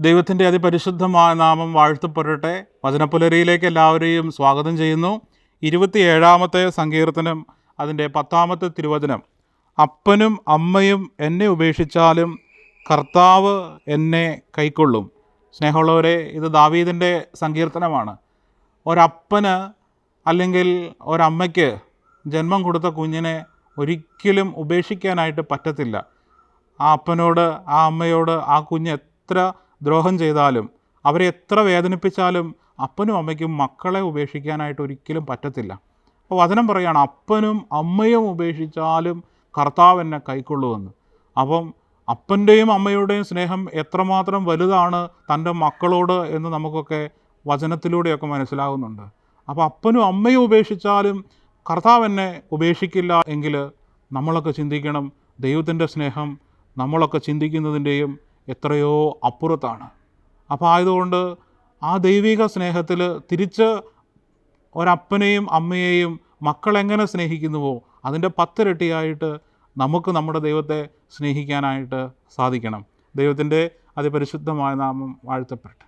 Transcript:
ദൈവത്തിൻ്റെ അതിപരിശുദ്ധമായ നാമം വാഴ്ത്തപ്പെടട്ടെ. വചനപ്പുലരിയിലേക്ക് എല്ലാവരെയും സ്വാഗതം ചെയ്യുന്നു. 27-ാമത്തെ സങ്കീർത്തനം, അതിൻ്റെ 10-ാമത്തെ തിരുവചനം. അപ്പനും അമ്മയും എന്നെ ഉപേക്ഷിച്ചാലും കർത്താവ് എന്നെ കൈക്കൊള്ളും. സ്നേഹമുള്ളവരെ, ഇത് ദാവീദിൻ്റെ സങ്കീർത്തനമാണ്. ഒരപ്പന് അല്ലെങ്കിൽ ഒരമ്മയ്ക്ക് ജന്മം കൊടുത്ത കുഞ്ഞിനെ ഒരിക്കലും ഉപേക്ഷിക്കാനായിട്ട് പറ്റത്തില്ല. ആ അപ്പനോട്, ആ അമ്മയോട് ആ കുഞ്ഞ് എത്ര ദ്രോഹം ചെയ്താലും, അവരെ എത്ര വേദനിപ്പിച്ചാലും അപ്പനും അമ്മയ്ക്കും മക്കളെ ഉപേക്ഷിക്കാനായിട്ട് ഒരിക്കലും പറ്റത്തില്ല. അപ്പോൾ വചനം പറയുകയാണ്, അപ്പനും അമ്മയും ഉപേക്ഷിച്ചാലും കർത്താവ് എന്നെ കൈക്കൊള്ളുമെന്ന്. അപ്പം അപ്പൻ്റെയും അമ്മയുടെയും സ്നേഹം എത്രമാത്രം വലുതാണ് തൻ്റെ മക്കളോട് എന്ന് നമുക്കൊക്കെ വചനത്തിലൂടെയൊക്കെ മനസ്സിലാകുന്നുണ്ട്. അപ്പോൾ അപ്പനും അമ്മയും ഉപേക്ഷിച്ചാലും കർത്താവ് എന്നെ ഉപേക്ഷിക്കില്ല എങ്കിൽ നമ്മളൊക്കെ ചിന്തിക്കണം, ദൈവത്തിൻ്റെ സ്നേഹം നമ്മളൊക്കെ ചിന്തിക്കുന്നതിൻ്റെയും എത്രയോ അപ്പുറത്താണ്. അപ്പോൾ ആയതുകൊണ്ട് ആ ദൈവിക സ്നേഹത്തിൽ തിരിച്ച് ഒരപ്പനെയും അമ്മയെയും മക്കളെങ്ങനെ സ്നേഹിക്കുന്നുവോ അതിൻ്റെ 10 ഇരട്ടിയായിട്ട് നമുക്ക് നമ്മുടെ ദൈവത്തെ സ്നേഹിക്കാനായിട്ട് സാധിക്കണം. ദൈവത്തിൻ്റെ അതിപരിശുദ്ധമായ നാമം വാഴ്ത്തപ്പെടട്ടെ.